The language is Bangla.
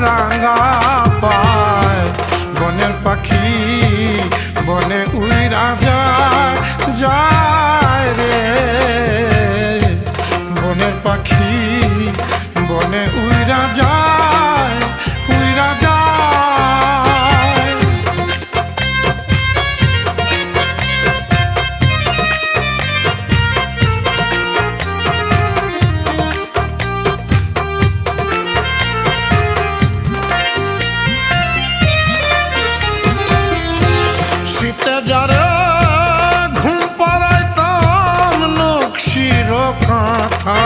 রাঙা পায় বনের পাখি বনে উইরা যায় যায় রে বনের পাখি বনে উইরা যায় উইরা যায় শীতে যারে ঘুম পাড়াইতাম নকশির কাঁথা